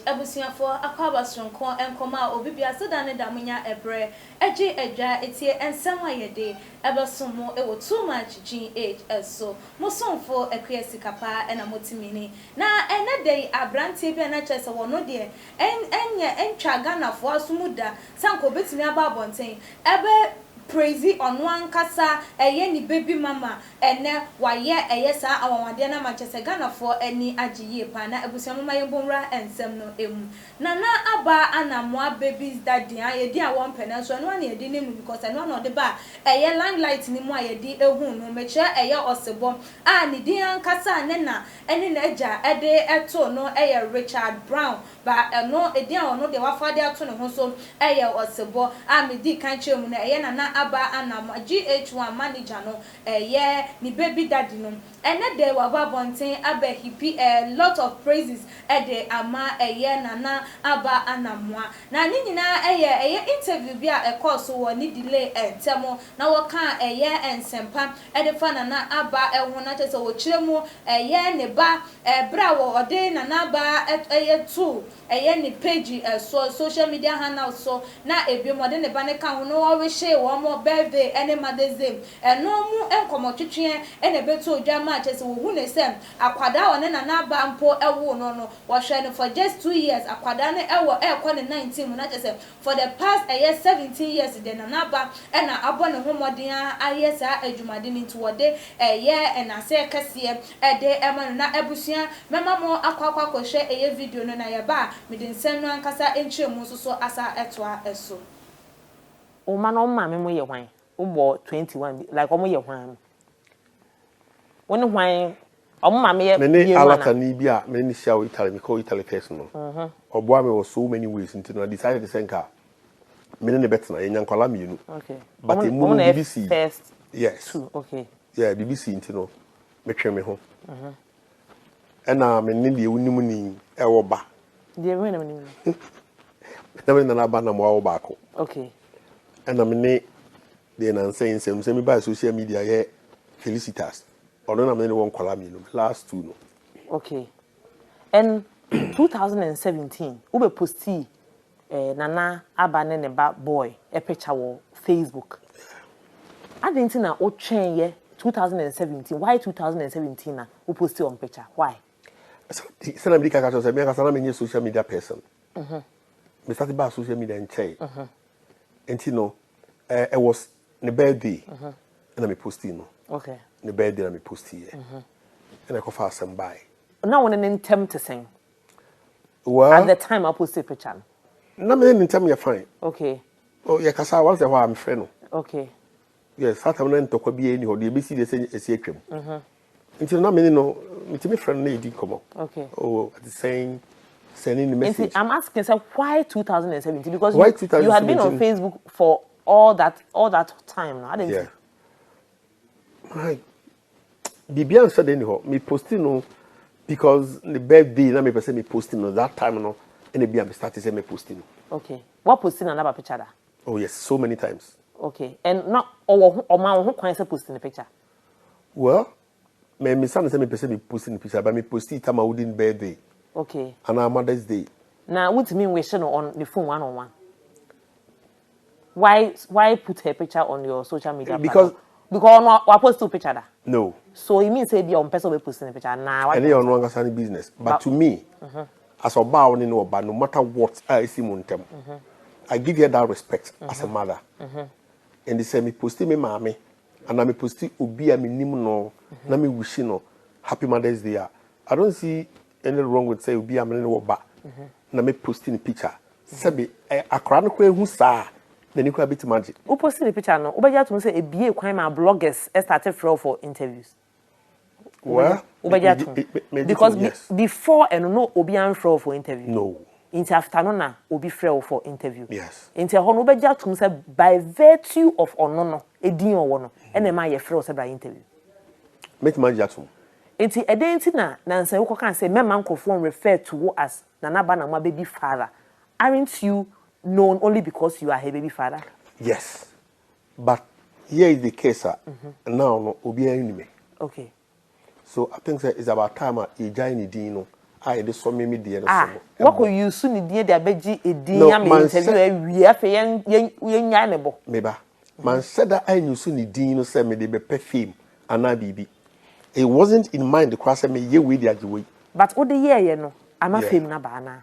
ebusia for akwaba sonko enkoma obi bia so da ne da munya ebre eji edwa etie ensem ayede ebesomo ewo too much GH so musonfo ekwesi kapa ena motimini na ene dey abrantie bia na chese wono de entwa Ghana fo asumuda sanko betimi aba abonten ebe praise on one kasa ni baby mama ene waye sa awawade na Manchester Ghana for any agiye pa na ebusia mama yebonra ensem no emu nana aba Anamoah babies daddy ayedi a won pena so no na yedi nemu because no na de ba limelight ni mu ayedi ehun no meche Osebo ni din kasa ne na ene na eja ede eto no Richard Brown ba no edin a ono de wafade ato ne ho so Osebo me di kan chemu na nana aba Anamoah GH1 manager no ni baby daddy no ene de waba bonten aba hippie a lot of praises de ama nana aba Anamoah na ni nyina interview bia course wo ni delay temo na wo kan ensempa de fa nana aba ho na chese wo kiremu ne ba bra wo ode nana aba tu ni page so social media handle so na ebio de ne ba ne kan ho no wo hye wo mo birthday ene Mother's Day no mu enkomo twetwe ene beto odwama chese wo hu ne sem akwada one nana aba mpo ewo no wo hwe no for just 2 years akwada ne ewo ekọ ne 19 mu na chese for the past 17 years de nana aba ena abo ne homoden ayesa adwumade ni ntwode ena se kase de ema na ebusia mema mo akwakwa hwe video no na ye ba mede nsem no ankasa enchemu so asa etoa eso o ma no ma me mo ye hwan o bo 21 like o mo ye hwan woni hwan o ma me ye me alata ni bia me ni sia Italy me call Italy person no obo me was so many ways until I decided to send car me ne better na yankwala me you okay but mu BBC first yes two okay yeah BBC until no me twe me ho ena me ne de unimu ni ewo ba de we na me ni na me na ba na mo ba ko okay ena me ne de na nsɛn nsɛm me ba social media ye felicitas ono na me ne won kwala me no last two no okay and 2017 ube posti nana aba ne ba boy a picture wo Facebook adenti na o twen ye 2017 why 2017 na o posti on picture why so na me kaka so me kasa na me social media person me start ba social media en chai enti no it was the birthday and me posti no okay the birthday na me posti and I go for some buy now when an attempt to sing well at the time I posted picture na me in time you fine okay oh yeah kasa once the I'm friend no okay yes that time na ntokwa bi eni ho de be see the say esi atwam until na me no me friend na edi come okay oh at the sending the message I'm asking so why 2017 because why you had been on Facebook for all that time now I didn't yeah my Bibian said anyhow me posting no because the birthday na me person me posting no that time no and be am start say me posting okay what posting another picture da oh yes so many times okay and not or man who can say posting the picture well me son say me person me posting the picture but me posting time I wouldn't birthday okay and our Mother's Day now what mean we should on the phone one-on-one why put her picture on your social media because no I post two picture da no so it means say be on person we posting the picture now and you no understand the business but to me as a bow no matter what I see montem I give you that respect as a mother and they say me posting me mommy and I me posting obi a me nim no na me wish no happy Mother's Day I don't see anything wrong with say obi a me no ba na me posting the picture say be akra no kwa hu saa na ni kwa bit magic who posting the picture no obeja to say ebie kwan ma bloggers started for interviews well because before and no obi an for interview no into after no na obi frɛ for interview yes into ho no obeja to say by virtue of ono no edin owo no ene ma ye frɛ say by interview make magic to into edenti na nansa wo kan say mema nkofo refer to you as nana ba na ma baby father aren't you known only because you are her baby father yes but here is the case now no obi anime okay so I think that it's about time you join the dino I de so me die no ah so what could you soon die de abeji edin ya me interview wi afa yen nya ne bo meba man said that I knew soon din no say me de be fame ana bibi it wasn't in mind the cross me ye we the way but what the year no ama Yeah. fame na ba na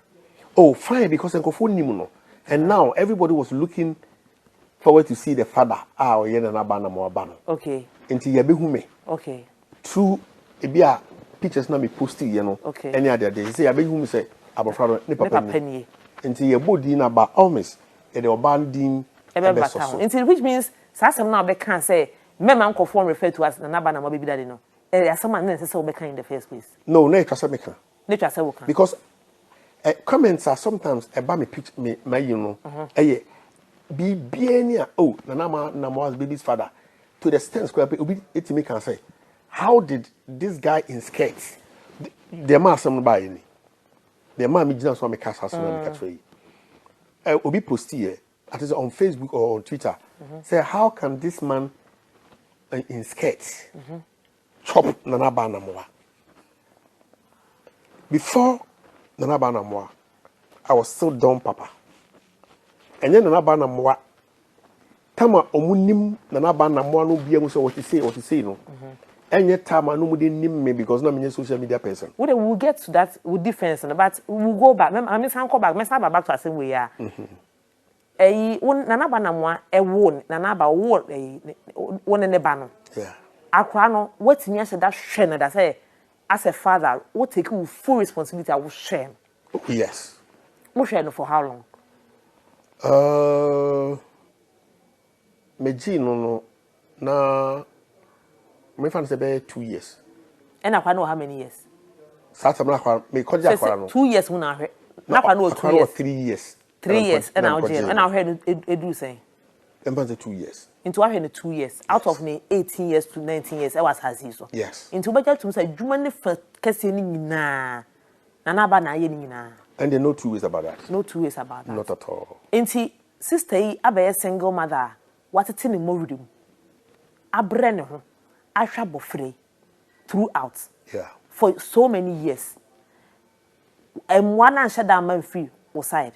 oh fine because nkofo nim no and now everybody was looking forward to see the father or ye na ba na mo ba no okay enti ye be hu me okay through ebia pictures na me post ye no okay any other day say ye be hu me say abofra no ne papa ni enti ye body na ba almost ye de oban din ebe so enti which means sasem na be kan say mema nkofo refer to as na ba na mo baby daddy no asema na say we kan in the first place no na etwa say me kan na etwa say we kan because comments are sometimes about me pitch me my you know be bienia oh Anamoah's baby's father to the extent square obi etimi can say how did this guy in skirts the man some buy any the man me gina so me cash house na me catch yi obi post here at is on Facebook or on Twitter say how can this man in skirts chop Anamoah before Anamoah I was still dumb papa and then Anamoah tama omunim Anamoah no bia mu say what you say no and yet tama no mu dey nim me because na me social media person we'll get to that with difference but we'll go back I mean san go back me san back to the same way ya Anamoah wo Nanaba wo won ne ba no yeah akwa no wetimi ahye that hwe no that say as a father what take you full responsibility I will share yes mo share no for how long meji no na me fan say be 2 years and akwa no how many years sata me akwa me koja akwa no 2 years una hwe na akwa no 2 years 3 years 3 years and I jail and I heard edu say em fan say 2 years into I heard 2 years out of me 18 years to 19 years I was hazi so yes into beja to say dwuma ne fa kese ni nyina na ba na ye ni nyina and there no 2 ways about that no 2 ways about that not at all into sister yi abaye single mother watete ne mowridum abre ne ho ahwa bofre throughout yeah for so many years one and shada man free side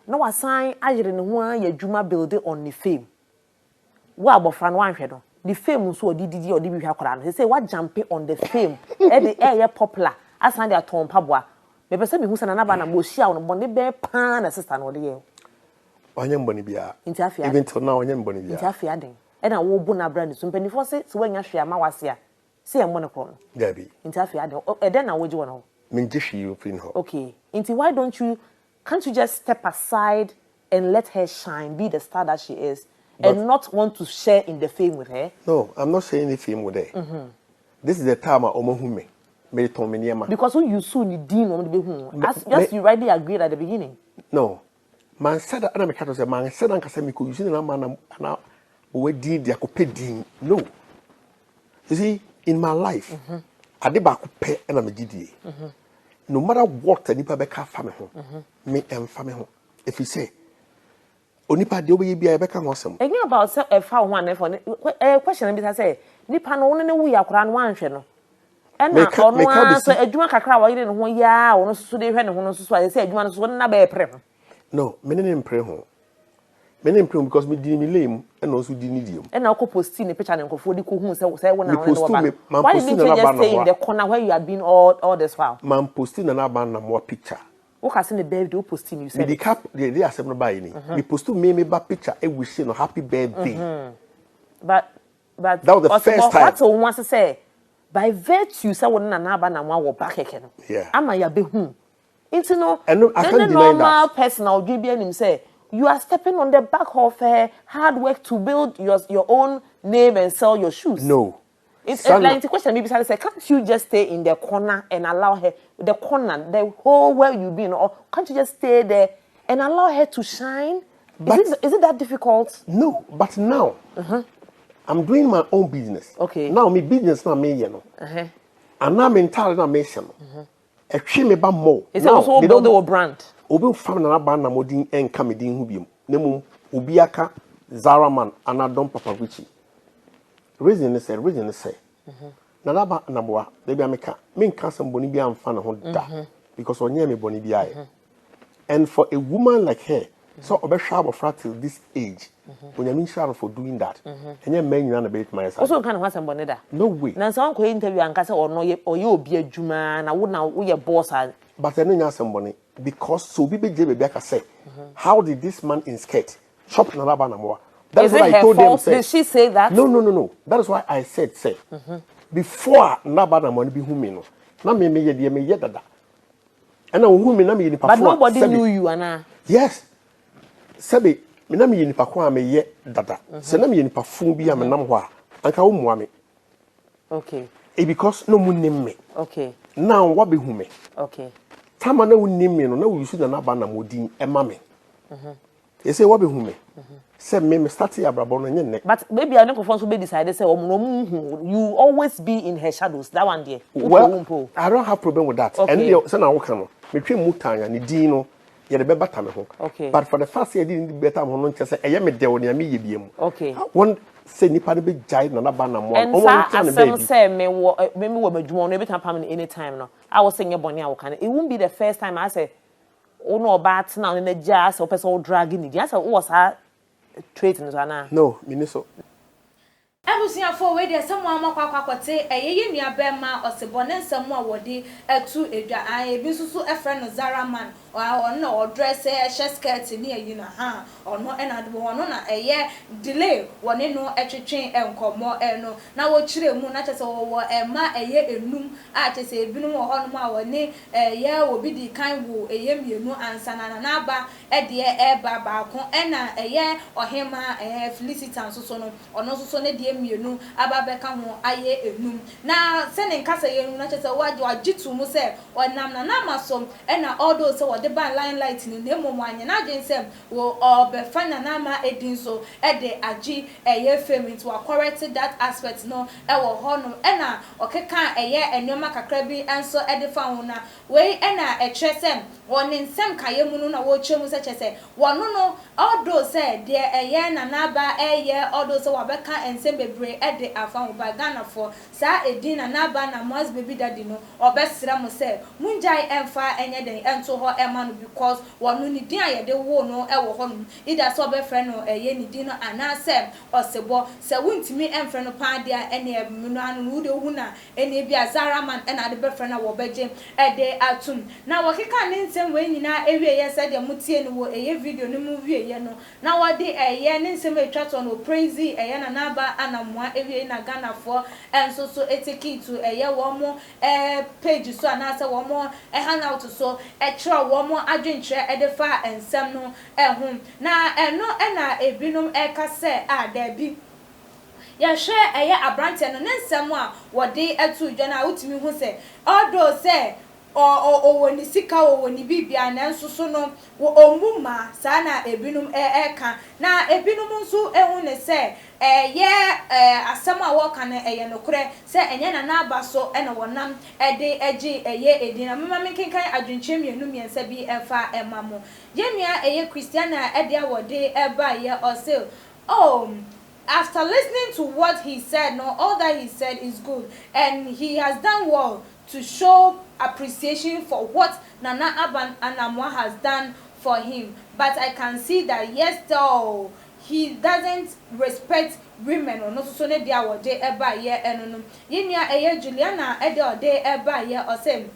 no wasan ayere ne ho ya dwuma build on the fame wa abofra no anhwe do the fame nso odididi odi bi hwa kwara no say wa jump on the fame e the air popular asan de aton paboa me pese me hu sana na ba na mo hia wo no bonde be pa na sister no de ye onye mboni bia Interfere. even till now onye mboni bia interfere den e na wo bu na brand so mpanifo se wanya hwe ama wase a se e mo ne kro no gabi interfere den e den na wo ji wo no minje hwi you fin ho okay into why can't you just step aside and let her shine be the star that she is and not want to share in the fame with her no I'm not sharing the fame with her this is the time omohume me ton me niema because when you soon the dean on the be as you rightly agreed at the beginning no man said that na me kato say man said anka say me ko use na man na we din dia ko pedin no you see in my life ade ba ko pe na me gidie no matter what anipa be ka fa me ho me emfa me ho if you say onipa de obi bia be ka ho asem again about fa ho an for question be say nipa no won ne wu yakora no anhwe no ena ono an so adwuma kakra wa yire ne ho ya ono so de hwe ne ho no so say adwuma no so na ba e pre ho no me ne mpre ho me ne mpre because me di mi lame and also di ni diem ena ko posti ne picture ne nkofo di ko hu say won na post why didn't you just stay in the corner where you had been all this while man posti na ba na mo picture o ka se ne birthday o posti you said me di cap the asem no buy ni me postu me ba picture e wish no happy birthday but that was the first time what one wants to say by virtue say won na ba na wo back keke no yeah ama ya be hu into no I can't deny normal that personal dream him say you are stepping on the back of hard work to build your own name and sell your shoes no it's like the question maybe say can't you just stay in the corner and allow her the corner the whole where you been or can't you just stay there and allow her to shine is it that difficult no but now I'm doing my own business okay now me business na me ye no and now mental na me se no e twe me ba mo is also build your brand obi fam na ba na modin enka me din hu biem na mum obi aka Zara man anadom papa Gucci reason is say na ba na boa de bia meka me nka sam boni bia amfa na ho da because onye me boni bi aye. And for a woman like her, so obesha abofra till this age, onyame share for doing that. Enye men nyina na be my side. Also kan ho asem bone da. No way. Na so ko interview anka se ono ye obi adwuma na wo ye boss. But eno nya asem bone because so bi beje be aka say, how did this man in skirt chop na Anamoah? That is what I told them. Did she say that? No. That is why I said, say, before Anamoah be who me no, na me ye de me ye dada. And who me na me ni pa. But nobody knew you, Anna. Yes. Sabi, me na me ni pa kwa me ye dada. Se na me ni pa fu bi am nam ho a, anka wo mua me. Okay. Because no mu nim me. Okay. Now what be who me? Okay. Tama na wo nim me no, na wo use na Anamoah din e ma me. You say what be who me? Say me start here abrabo no nye. But maybe I don't so be decided say you always be in her shadows. That one there. Well, I don't have problem with that. Okay. And say na wo kan no. Me twa mutanya ni din no ye de be bata me ho. Okay. But for the first year didn't better mo no nche say eye me de wo ne me ye biem. Okay. One say nipa de be jai na Anamoah. And some say me wo madwuma no be can pam any time no. I was saying boni a wo kan. It won't be the first time I say no about now in the jazz or person dragging it. Yes, was her trait in Zana. No, Miniso. Abusuafo we dey someone makwakwakwote eyeye nua bema Osebo ne nsemu awode atu edwa an ebi susu efre no Zaraman ono o dress skirt ni ayi na ha ono enadbo ono na eye delay woni no etwetwen enkomo eno na wo kire mu na chese wo ema eye enum a chese ebinu wo hono ma woni eye obi di kan wo eye mienu ansana na aba ede eba baako ena eye ohema Felicitan so no ono so ne de mienu ababeka ho aye enum na se ne nkasa yenu na chese wajitu mu se onam na masom ena all those so the ban line light ni nemo anya na dwensem wo obefa na na ma edin so ede agi eye fame to correct that aspect no e wo ho no ena okeka eye enoma kakra bi enso ede fa ho na we ena etresem woni nsem kaye mu no na wo twemu se chese wono no all those say de eye na na ba eye all those so wabeka ensem bebre ede afa ho ba Ghana for sa edin na ba na Mo's baby daddy no obesra mo se munjai emfa enye den ento ho ema no because wonu ni din ayede wo no e wo ho no ida so be friend no eye ni din no anase Osebo se wuntimi emfre no pa dia ene ebmu no anu wo de hu na ene bia Zaraman ena de be friend na wo beje ede atum na wo keka ne nsem we nyina ewie ye se de mutie no wo eye video no mu wie ye no na wo de eye ne nsem etwato no praise eye na ba Anamoah ewie na Ghana for enso so etiki to eye wo mo page so anase wo mo hangout so etro wo mo adwentre edefa ensem no ehum na eno ena ebinum ekase da bi ya hwe eye abrante no nsem a wode atu dwa na utimi hu se odo se o woni sika o woni bibia na nso so no omuma sa na ebinum eka na ebinum nso ehu ne se asema wo kan eye nokure se enye na aba so ena wonam ede agi eye edina mama menkenkan adwenche mienu miensa bi efa emamo yenua eye Christiana ede awode eba ye ose after listening to what he said, no, all that he said is good, and he has done well to show appreciation for what Nana Anamoah has done for him. But I can see that yes, though he doesn't respect women or not so ne dia wode eba ye enono. Yenya eye Juliana ede ode eba ye osem.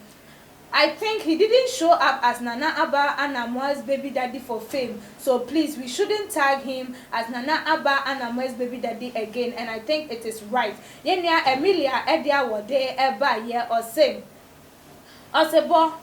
I think he didn't show up as Nana Anamoah's baby daddy for fame. So please, we shouldn't tag him as Nana Anamoah's baby daddy again. And I think it is right. Yenya Emilia Edia Wode Eba Ye Osem. Osebo,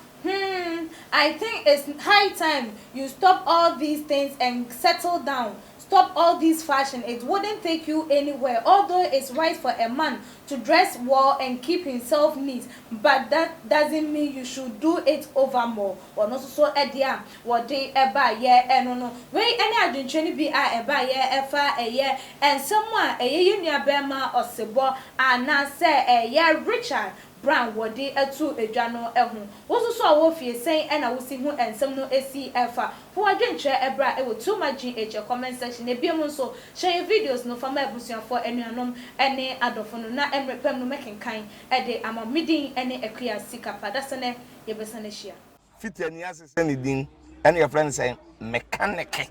I think it's high time you stop all these things and settle down. Stop all this fashion. It wouldn't take you anywhere. Although it's right for a man to dress well and keep himself neat, but that doesn't mean you should do it over more. Or not so edia what they eba ye no. Wait any adventure be eba ye efa a year and someone a year bema or sebo and now say a year Richard. brand wode etu edwa no eho wo so a wo fie sen e na wo si hu ensem no esi efa ho adwentre ebra e wo too much gh comment section e biem nso share videos no fama ebusuafo enuanom ene adofo no na emrepem no mekenkan e de amamidin ene ekua sikapa dasene ye besane hia fitiani asese ne din ene your friend say mechanic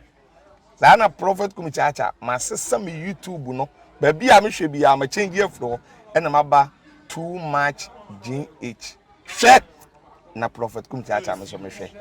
Zana prophet kumichacha ma sesa me YouTube no ba bia me hwe bia ma change afro ena maba too much gh hwe na prophet kumichacha me so me hwe